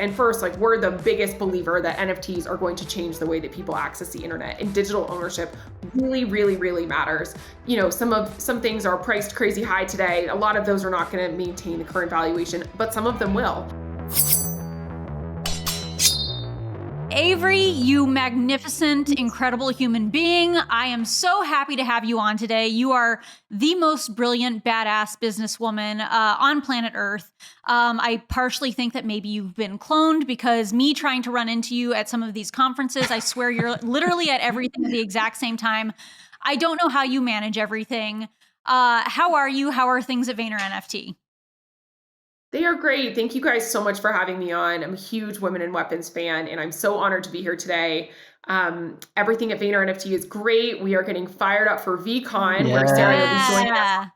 And first, like, we're the biggest believer that NFTs are going to change the way that people access the internet, and digital ownership really, really, really matters. Some things are priced crazy high today. A lot of those are not going to maintain the current valuation, but some of them will. Avery, you magnificent, incredible human being. I am so happy to have you on today. You are the most brilliant, badass businesswoman on planet Earth. I partially think that maybe you've been cloned, because me trying to run into you at some of these conferences, I swear you're literally at everything at the exact same time. I don't know how you manage everything. How are you? How are things at VaynerNFT? They are great. Thank you guys so much for having me on. I'm a huge Women in Weapons fan, and I'm so honored to be here today. Everything at VaynerNFT is great. We are getting fired up for VCon, where Sarah will be joining us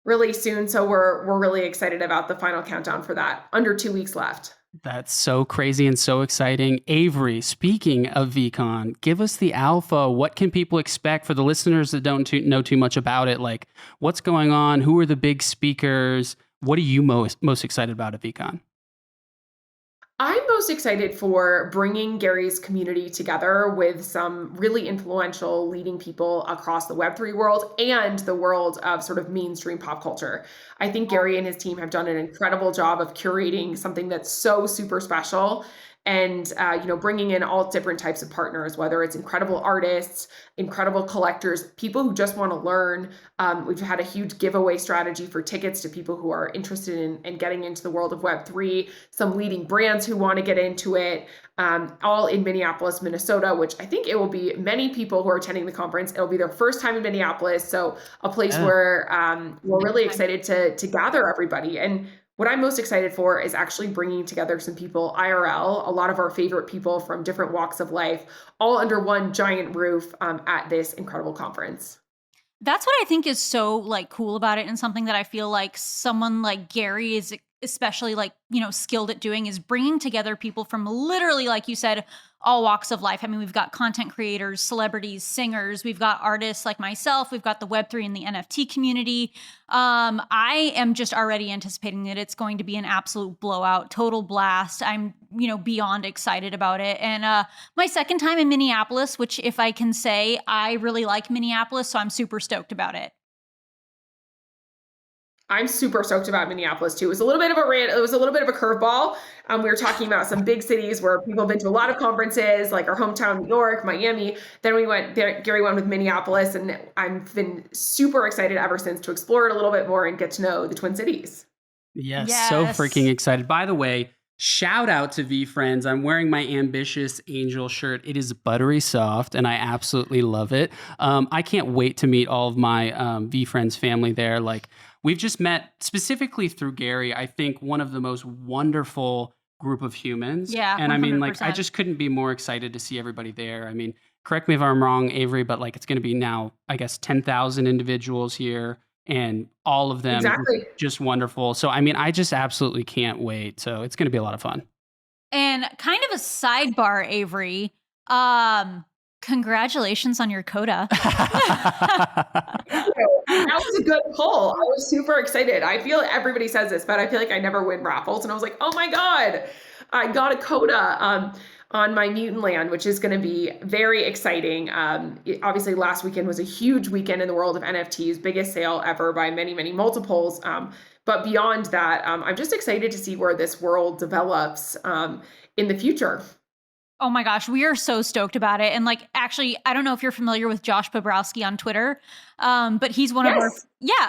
really soon. So we're really excited about the final countdown for that. Under 2 weeks left. That's so crazy and so exciting. Avery, speaking of VCon, give us the alpha. What can people expect for the listeners that don't know too much about it? Like, what's going on? Who are the big speakers? What are you most excited about at VCon? I'm most excited for bringing Gary's community together with some really influential leading people across the Web3 world and the world of sort of mainstream pop culture. I think Gary and his team have done an incredible job of curating something that's so super special, and bringing in all different types of partners, whether it's incredible artists, incredible collectors, people who just want to learn. We've had a huge giveaway strategy for tickets to people who are interested in getting into the world of Web3, some leading brands who want to get into it, all in Minneapolis, Minnesota, which I think it will be many people who are attending the conference. It'll be their first time in Minneapolis, so a place where we're really excited to gather everybody. And what I'm most excited for is actually bringing together some people IRL, a lot of our favorite people from different walks of life, all under one giant roof at this incredible conference. That's what I think is so cool about it, and something that I feel like someone like Gary is especially skilled at doing, is bringing together people from literally, like you said, all walks of life. I mean, we've got content creators, celebrities, singers, we've got artists like myself, we've got the Web3 and the NFT community. I am just already anticipating that it's going to be an absolute blowout, total blast. I'm, beyond excited about it. And my second time in Minneapolis, which, if I can say, I really like Minneapolis, so I'm super stoked about it. I'm super stoked about Minneapolis too. It was a little bit of a curveball. We were talking about some big cities where people have been to a lot of conferences, like our hometown, New York, Miami. Then we went there, Gary went with Minneapolis, and I've been super excited ever since to explore it a little bit more and get to know the Twin Cities. Yes. So freaking excited. By the way, shout out to Veefriends. I'm wearing my Ambitious Angel shirt. It is buttery soft, and I absolutely love it. I can't wait to meet all of my Veefriends family there. We've just met specifically through Gary. I think one of the most wonderful group of humans. Yeah. And 100%. I mean, I just couldn't be more excited to see everybody there. I mean, correct me if I'm wrong, Avery, but it's going to be now, I guess, 10,000 individuals here, and all of them just wonderful. So, I mean, I just absolutely can't wait. So it's going to be a lot of fun. And kind of a sidebar, Avery, congratulations on your coda. That was a good pull. I was super excited. I feel everybody says this, but I feel like I never win raffles. And I was like, oh my God, I got a coda on my Mutant Land, which is going to be very exciting. Obviously, last weekend was a huge weekend in the world of NFTs, biggest sale ever by many, many multiples. But beyond that, I'm just excited to see where this world develops in the future. Oh my gosh, we are so stoked about it. And actually, I don't know if you're familiar with Josh Bobrowski on Twitter, but he's one of our,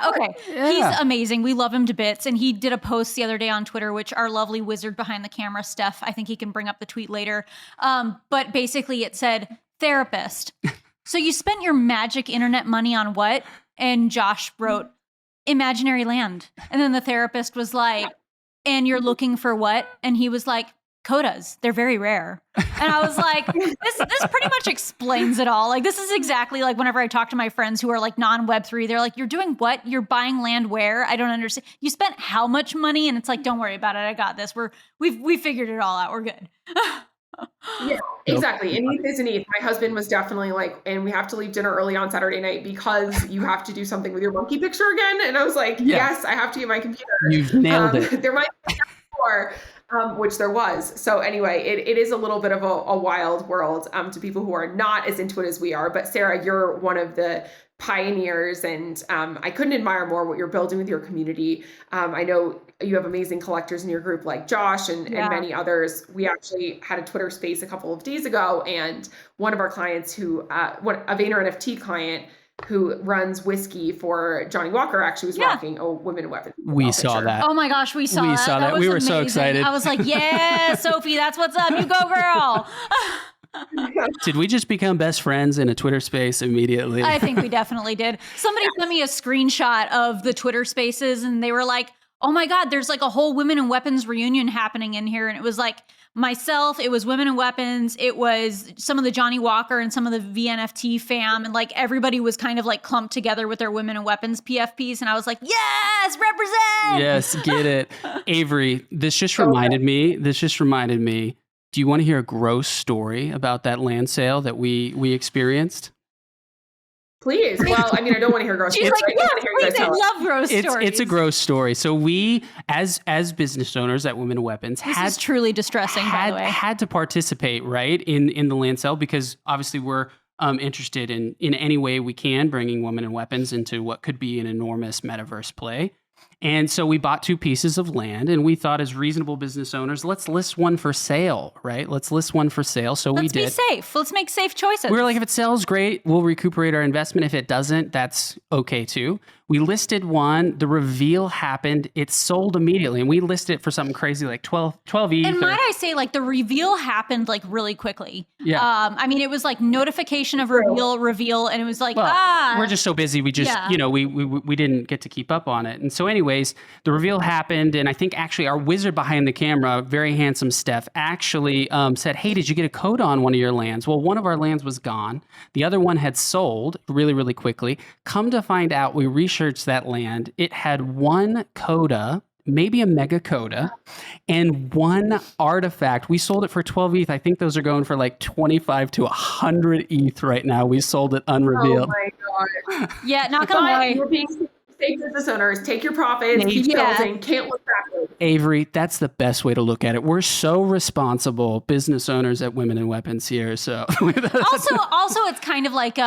okay. Yeah. He's amazing. We love him to bits. And he did a post the other day on Twitter, which our lovely wizard behind the camera, Steph, I think he can bring up the tweet later. But basically it said, therapist. So you spent your magic internet money on what? And Josh wrote, imaginary land. And then the therapist was like, and you're looking for what? And he was like, codas. They're very rare. And I was like, this pretty much explains it all. This is exactly whenever I talk to my friends who are non-Web3, they're like, you're doing what? You're buying land where? I don't understand. You spent how much money? And it's like, don't worry about it. I got this. We figured it all out. We're good. Yeah, exactly. And Eve is an Eve. My husband was definitely and we have to leave dinner early on Saturday night because you have to do something with your monkey picture again. And I was like, yes, I have to get my computer. You've nailed it. There might be before, which there was. So anyway, it is a little bit of a wild world to people who are not as into it as we are. But Sarah, you're one of the pioneers, and I couldn't admire more what you're building with your community. I know you have amazing collectors in your group like Josh and many others. We actually had a Twitter space a couple of days ago, and one of our clients a VaynerNFT client who runs whiskey for Johnny Walker actually was rocking a Women in Weapons. We saw that. Oh my gosh, we saw that. We were amazing. so excited. I was like, yeah, Sophie, that's what's up. You go, girl. Did we just become best friends in a Twitter space immediately? I think we definitely did. Somebody sent me a screenshot of the Twitter spaces and they were like, oh my God, there's like a whole Women in Weapons reunion happening in here. And it was like myself, it was Women in Weapons, it was some of the Johnny Walker and some of the VNFT fam. And like everybody was kind of like clumped together with their Women in Weapons PFPs. And I was like, yes, represent. Yes, get it. Avery, this just reminded me. Do you want to hear a gross story about that land sale that we experienced? Please. Well, I mean, I don't want to hear gross stories. She's like, yes, please, I love gross stories. It's a gross story. So we, as business owners at Women in Weapons, this is truly distressing, by the way. Had to participate, right, in the land sale because obviously we're interested in any way we can bringing Women in Weapons into what could be an enormous metaverse play. And so we bought 2 pieces of land and we thought as reasonable business owners, let's list one for sale, right? Let's list one for sale. So we did. Let's be safe. Let's make safe choices. We were like, if it sells, great. We'll recuperate our investment. If it doesn't, that's okay too. We listed one. The reveal happened. It sold immediately. And we listed it for something crazy like 12 ETH. And might I say, like, the reveal happened like really quickly. Yeah. I mean, it was like notification of reveal. And it was like, we're just so busy. We just, we didn't get to keep up on it. And so anyways, the reveal happened. And I think actually our wizard behind the camera, very handsome Steph, actually said, hey, did you get a code on one of your lands? Well, one of our lands was gone. The other one had sold really, really quickly. Come to find out, we researched that land. It had one coda, maybe a mega coda, and one artifact. We sold it for 12 ETH. I think those are going for like 25 to 100 ETH right now. We sold it unrevealed. Oh my God. Yeah, not gonna lie. We're being safe business owners. Take your profits, keep building, can't look backwards. Avery, that's the best way to look at it. We're so responsible business owners at Women in Weapons here. So also it's kind of like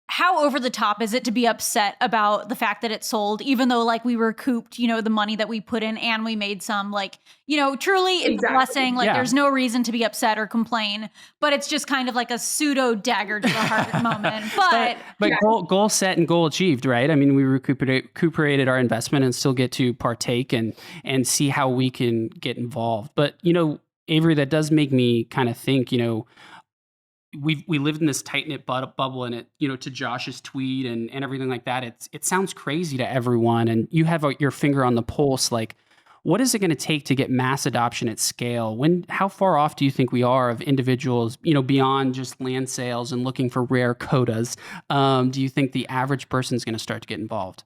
how over the top is it to be upset about the fact that it sold, even though like we recouped, the money that we put in and we made some truly it's a blessing. Like there's no reason to be upset or complain, but it's just kind of like a pseudo dagger to the heart moment. But goal set and goal achieved, right? I mean, we recuperated our investment and still get to partake and see how we can get involved. But, Avery, that does make me kind of think, we lived in this tight-knit bubble, and it, to Josh's tweet and everything like that, it sounds crazy to everyone. And you have your finger on the pulse. Like, what is it going to take to get mass adoption at scale? How far off do you think we are of individuals, beyond just land sales and looking for rare codas? Do you think the average person is going to start to get involved?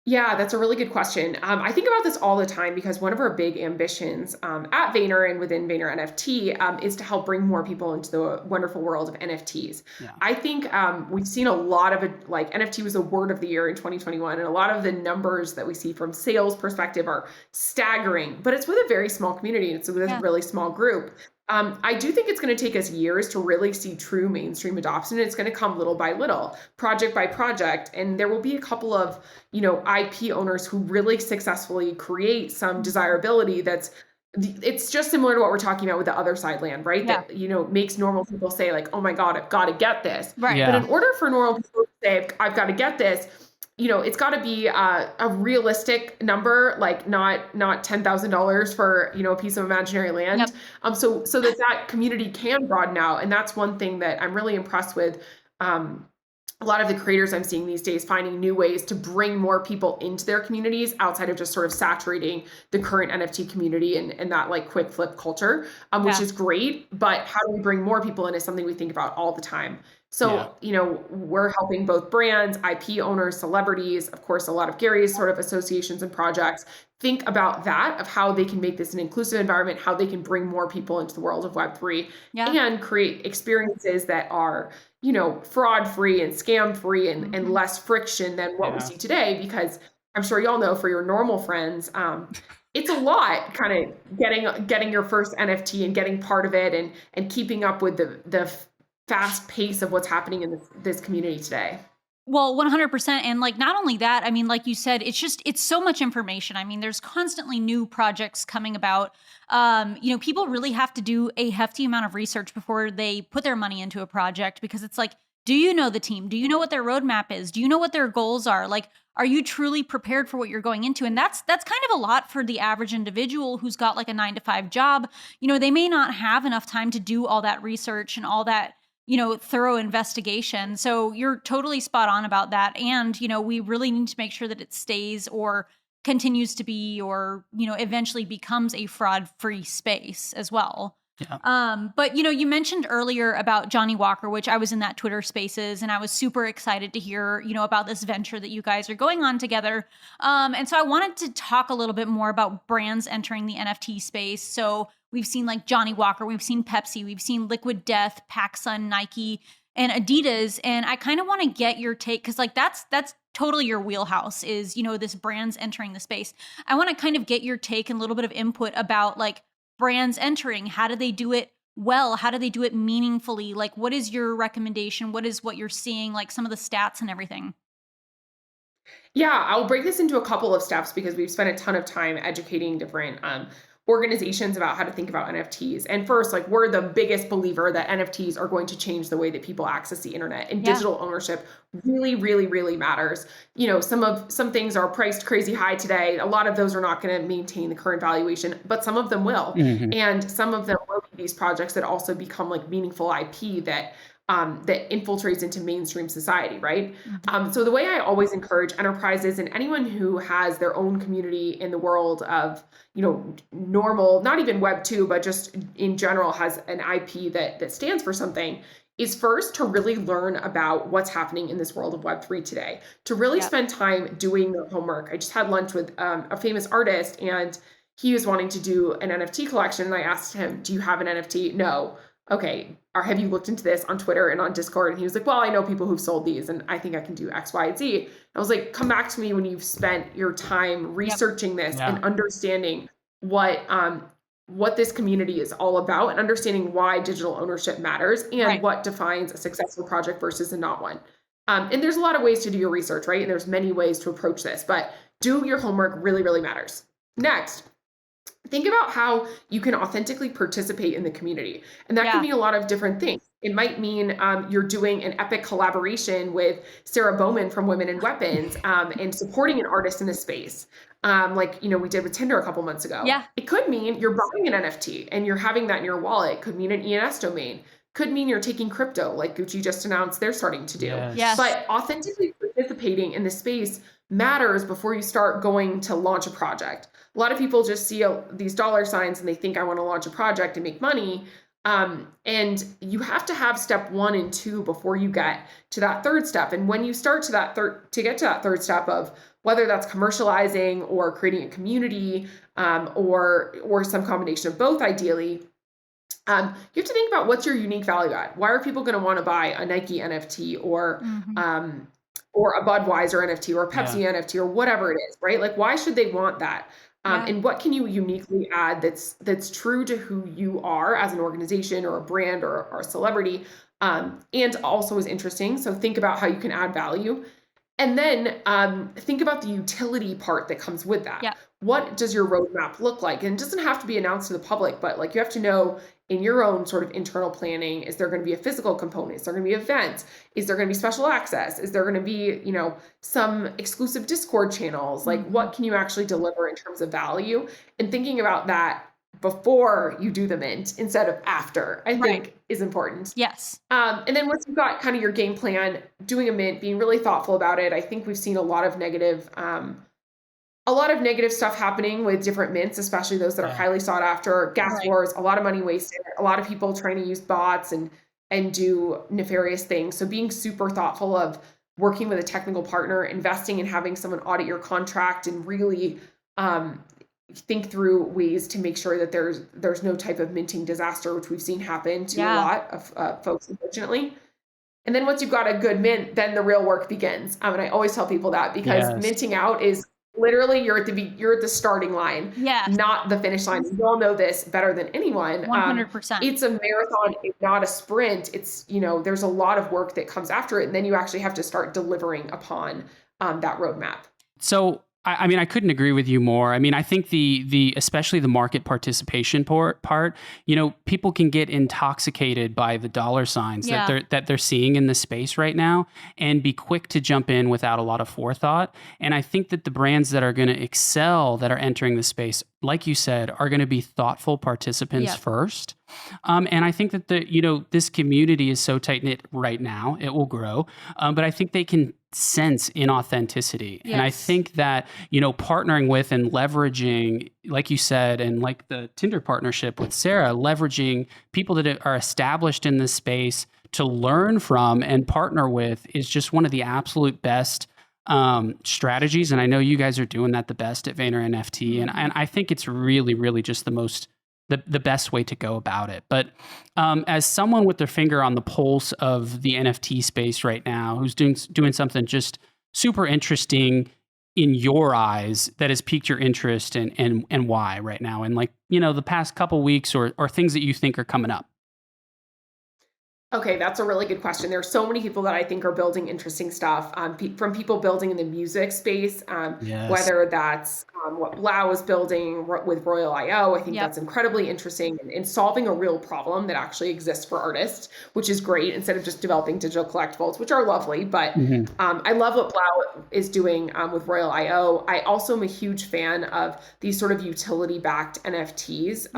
Yeah, that's a really good question. I think about this all the time because one of our big ambitions at Vayner and within VaynerNFT is to help bring more people into the wonderful world of NFTs. Yeah. I think we've seen a lot of it, like NFT was a word of the year in 2021, and a lot of the numbers that we see from sales perspective are staggering, but it's with a very small community. It's with a really small group. I do think it's going to take us years to really see true mainstream adoption. It's going to come little by little, project by project. And there will be a couple of, IP owners who really successfully create some desirability it's just similar to what we're talking about with the other side land, right? Yeah. That, makes normal people say like, oh my God, I've got to get this. Right. Yeah. But in order for normal people to say, I've got to get this, it's got to be a realistic number, like not $10,000 for, a piece of imaginary land. Yep. So that community can broaden out. And that's one thing that I'm really impressed with. A lot of the creators I'm seeing these days finding new ways to bring more people into their communities outside of just sort of saturating the current NFT community and that like quick flip culture, which is great. But how do we bring more people in is something we think about all the time. So, we're helping both brands, IP owners, celebrities, of course, a lot of Gary's sort of associations and projects think about that, of how they can make this an inclusive environment, how they can bring more people into the world of Web3 and create experiences that are, fraud-free and scam-free and less friction than what we see today. Because I'm sure y'all know for your normal friends, it's a lot kind of getting your first NFT and getting part of it and keeping up with the fast pace of what's happening in this community today. Well, 100%. And like, not only that, I mean, like you said, it's so much information. I mean, there's constantly new projects coming about. People really have to do a hefty amount of research before they put their money into a project, because it's like, do you know the team? Do you know what their roadmap is? Do you know what their goals are? Like, are you truly prepared for what you're going into? And that's kind of a lot for the average individual who's got like a 9 to 5 job. They may not have enough time to do all that research and all that thorough investigation. So you're totally spot on about that. And, we really need to make sure that it stays or continues to be, or, eventually becomes a fraud-free space as well. Yeah. But you mentioned earlier about Johnny Walker, which I was in that Twitter Spaces, and I was super excited to hear, about this venture that you guys are going on together. And so I wanted to talk a little bit more about brands entering the NFT space. So we've seen like Johnny Walker, we've seen Pepsi, we've seen Liquid Death, PacSun, Nike, and Adidas. And I kind of want to get your take, because like that's totally your wheelhouse, is this brands entering the space. I want to kind of get your take and a little bit of input about like brands entering. How do they do it well? How do they do it meaningfully? Like, what is your recommendation? What is what you're seeing, like some of the stats and everything? Yeah, I'll break this into a couple of steps because we've spent a ton of time educating different organizations about how to think about NFTs. And first, like, we're the biggest believer that NFTs are going to change the way that people access the internet, and Yeah. digital ownership really, really, really matters. Some things are priced crazy high today. A lot of those are not going to maintain the current valuation, but some of them will. Mhm. And some of them will be these projects that also become like meaningful IP that infiltrates into mainstream society, right? So the way I always encourage enterprises and anyone who has their own community in the world of, normal, not even Web 2, but just in general has an IP that stands for something, is first to really learn about what's happening in this world of Web 3 today, to really Yep. spend time doing the homework. I just had lunch with a famous artist, and he was wanting to do an NFT collection. And I asked him, do you have an NFT? No. Okay, or have you looked into this on Twitter and on Discord? And he was like, well, I know people who've sold these and I think I can do X, Y, and Z. I was like, come back to me when you've spent your time researching this Yeah. and understanding what this community is all about, and understanding why digital ownership matters, and Right. what defines a successful project versus a not one. And there's a lot of ways to do your research, right? And there's many ways to approach this, but do your homework really, really matters. Next, think about how you can authentically participate in the community. And that Yeah. can mean a lot of different things. It might mean you're doing an epic collaboration with Sarah Bowman from Women in Weapons, and supporting an artist in the space, like we did with Tinder a couple months ago. Yeah. It could mean you're buying an NFT and you're having that in your wallet. It could mean an ENS domain. Could mean you're taking crypto, like Gucci just announced they're starting to do. Yes. But authentically participating in the space matters before you start going to launch a project. A lot of people just see these dollar signs and they think, I want to launch a project and make money. And you have to have step 1 and 2 before you get to that third step. And when you start to get to that third step of whether that's commercializing or creating a community, or some combination of both, ideally, you have to think about what's your unique value add. Why are people going to want to buy a Nike NFT, or a Budweiser NFT, or a Pepsi NFT, or whatever it is, right? Like, why should they want that? And what can you uniquely add that's true to who you are as an organization or a brand or a celebrity, and also is interesting. So think about how you can add value. And then think about the utility part that comes with that. Yeah. What does your roadmap look like? And it doesn't have to be announced to the public, but like, you have to know in your own sort of internal planning, is there going to be a physical component? Is there going to be events? Is there going to be special access? Is there going to be, some exclusive Discord channels? Like, what can you actually deliver in terms of value? And thinking about that before you do the mint instead of after, I think is important. Yes. And then once you've got kind of your game plan, doing a mint, being really thoughtful about it. I think we've seen a lot of negative stuff happening with different mints, especially those that are highly sought after. Gas wars, a lot of money wasted, a lot of people trying to use bots and do nefarious things. So being super thoughtful of working with a technical partner, investing in having someone audit your contract, and really think through ways to make sure that there's no type of minting disaster, which we've seen happen to a lot of folks, unfortunately. And then once you've got a good mint, then the real work begins. And I always tell people that, because minting out is literally you're at the starting line, Yes. not the finish line. You all know this better than anyone. 100%. It's a marathon, it's not a sprint. It's, there's a lot of work that comes after it, and then you actually have to start delivering upon that roadmap. So, I mean, I couldn't agree with you more. I mean, I think the especially the market participation part, people can get intoxicated by the dollar signs that they're seeing in the space right now, and be quick to jump in without a lot of forethought. And I think that the brands that are going to excel, that are entering the space, like you said, are going to be thoughtful participants first. And I think that this community is so tight knit right now; it will grow. But I think they can sense inauthenticity. And I think that, partnering with and leveraging, like you said, and like the Tinder partnership with Sarah, leveraging people that are established in this space to learn from and partner with is just one of the absolute best strategies. And I know you guys are doing that the best at VaynerNFT. And I think it's really, really just the best way to go about it. But as someone with their finger on the pulse of the NFT space right now, who's doing something just super interesting in your eyes that has piqued your interest, and why right now, and the past couple weeks, or things that you think are coming up? Okay, that's a really good question. There are so many people that I think are building interesting stuff, from people building in the music space, Yes. whether that's what Lau is building with Royal IO. I think that's incredibly interesting, and solving a real problem that actually exists for artists, which is great, instead of just developing digital collectibles, which are lovely. But I love what Lau is doing with Royal IO. I also am a huge fan of these sort of utility-backed NFTs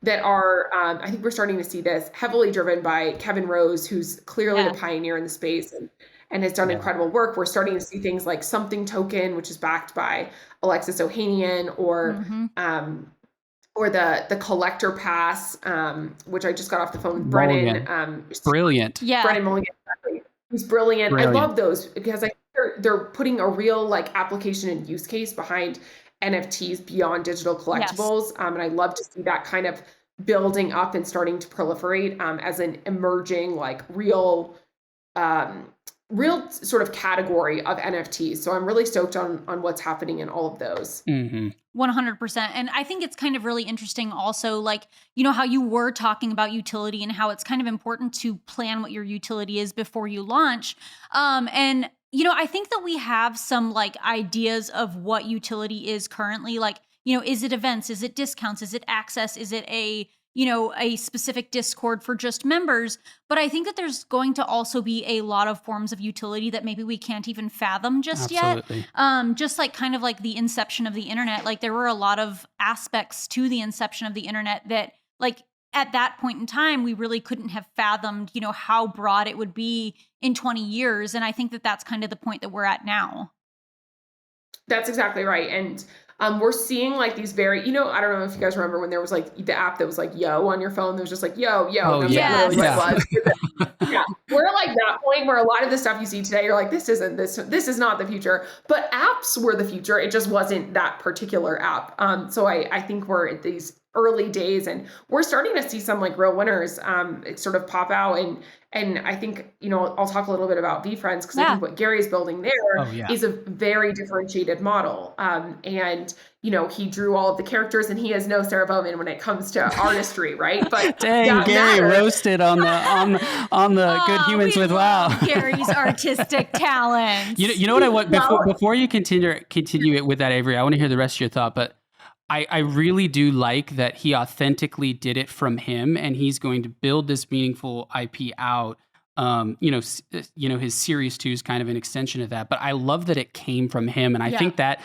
that are, I think we're starting to see this heavily driven by Kevin Rose, who's clearly a pioneer in the space and has done incredible work. We're starting to see things like Something Token, which is backed by Alexis Ohanian, or the Collector Pass, which I just got off the phone with Brennan. Brilliant. Brennan Mulligan, who's brilliant. I love those because I think they're putting a real application and use case behind NFTs beyond digital collectibles. And I love to see that kind of building up and starting to proliferate as an emerging real sort of category of NFTs. So I'm really stoked on what's happening in all of those. 100%. And I think it's kind of really interesting also, how you were talking about utility and how it's kind of important to plan what your utility is before you launch. And I think that we have some ideas of what utility is currently. Is it events? Is it discounts? Is it access? Is it a specific Discord for just members? But I think that there's going to also be a lot of forms of utility that maybe we can't even fathom just yet. Just kind of like the inception of the internet. There were a lot of aspects to the inception of the internet that at that point in time, we really couldn't have fathomed, how broad it would be in 20 years. And I think that that's kind of the point that we're at now. That's exactly right. And we're seeing these very, I don't know if you guys remember when there was the app that was Yo on your phone. There was just yo. Oh, That's yeah. what it was. We're that point where a lot of the stuff you see today, you're this is not the future. But apps were the future. It just wasn't that particular app. So I think we're at these early days, and we're starting to see some real winners sort of pop out. And I think, I'll talk a little bit about Veefriends, because I think what Gary's building there is a very differentiated model. And, he drew all of the characters, and he has no Sarah Bowman when it comes to artistry, right? But dang, Gary roasted on the Good Humans with Wow. Gary's artistic talent. You know what I want before you continue it with that, Avery, I want to hear the rest of your thought, but I really do like that he authentically did it from him, and he's going to build this meaningful IP out. His Series 2 is kind of an extension of that, but I love that it came from him. And I think that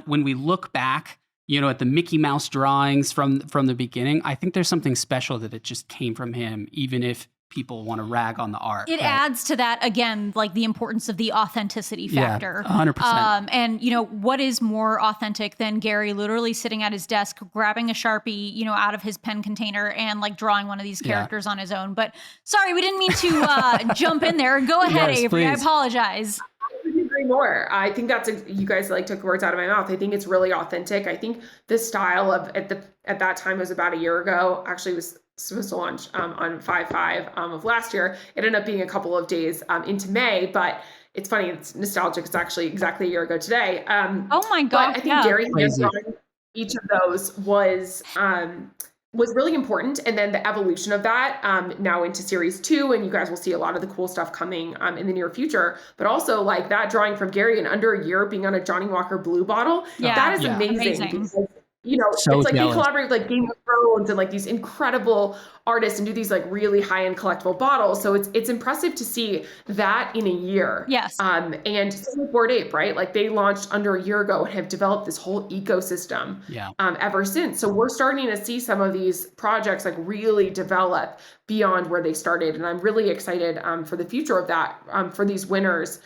when we look back, at the Mickey Mouse drawings from the beginning, I think there's something special that it just came from him, even if people want to rag on the art. It adds to that, again, the importance of the authenticity factor. 100%. And, what is more authentic than Gary literally sitting at his desk, grabbing a Sharpie, out of his pen container and drawing one of these characters on his own. But sorry, we didn't mean to jump in there. Go ahead, Avery. Please. I apologize. I couldn't agree more. I think you guys took words out of my mouth. I think it's really authentic. I think the style at that time, was about a year ago, actually was supposed to launch on 5/5 of last year. It ended up being a couple of days into May, but it's funny, it's nostalgic. It's actually exactly a year ago today. Oh my But gosh, I think yeah. Gary drawing each of those was really important. And then the evolution of that now into series 2, and you guys will see a lot of the cool stuff coming in the near future. But also like that drawing from Gary in under a year being on a Johnny Walker Blue bottle, that is amazing. Because, you know, So it's like jealous. they collaborate with like Game of Thrones and like these incredible artists and do these like really high-end collectible bottles. So it's impressive to see that in a year. Yes. And same with Bored Ape, right? Like they launched under a year ago and have developed this whole ecosystem ever since. So we're starting to see some of these projects like really develop beyond where they started. And I'm really excited for the future of that, for these winners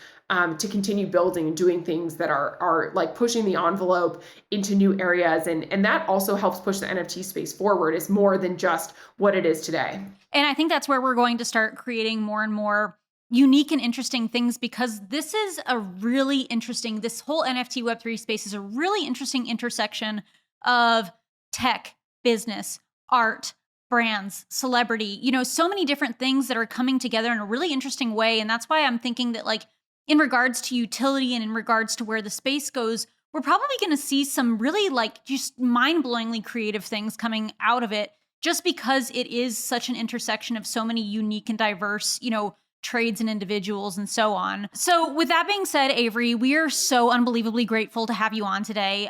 to continue building and doing things that are like pushing the envelope into new areas. And that also helps push the NFT space forward. It's more than just what it is today. And I think that's where we're going to start creating more and more unique and interesting things, because this is a really interesting, this whole NFT Web3 space is a really interesting intersection of tech, business, art, brands, celebrity, you know, so many different things that are coming together in a really interesting way. And that's why I'm thinking that, like, in regards to utility and in regards to where the space goes, we're probably going to see some really like just mind-blowingly creative things coming out of it, just because it is such an intersection of so many unique and diverse, you know, trades and individuals and so on. So with that being said, Avery, we are so unbelievably grateful to have you on today.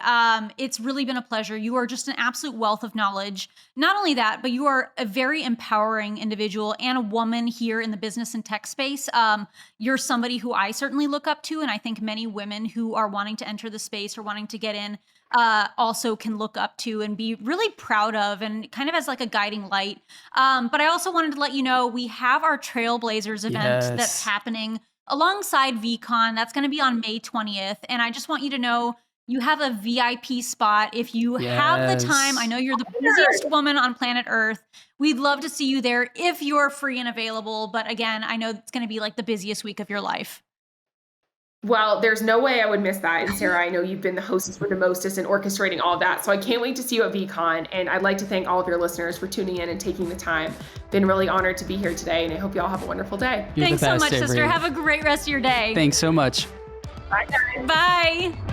It's really been a pleasure. You are just an absolute wealth of knowledge. Not only that, but you are a very empowering individual and a woman here in the business and tech space. You're somebody who I certainly look up to, and I think many women who are wanting to enter the space or wanting to get in also can look up to and be really proud of, and kind of as like a guiding light. But I also wanted to let you know we have our Trailblazers event that's happening alongside VCon. That's going to be on May 20th. And I just want you to know you have a VIP spot if you have the time. I know you're the busiest woman on planet Earth. We'd love to see you there if you're free and available. But again, I know it's going to be like the busiest week of your life. Well, there's no way I would miss that. And Sarah, I know you've been the hostess with the mostest and orchestrating all of that. So I can't wait to see you at VCon. And I'd like to thank all of your listeners for tuning in and taking the time. Been really honored to be here today. And I hope you all have a wonderful day. Thanks so much, sister. Have a great rest of your day. Thanks so much. Bye, guys. Bye.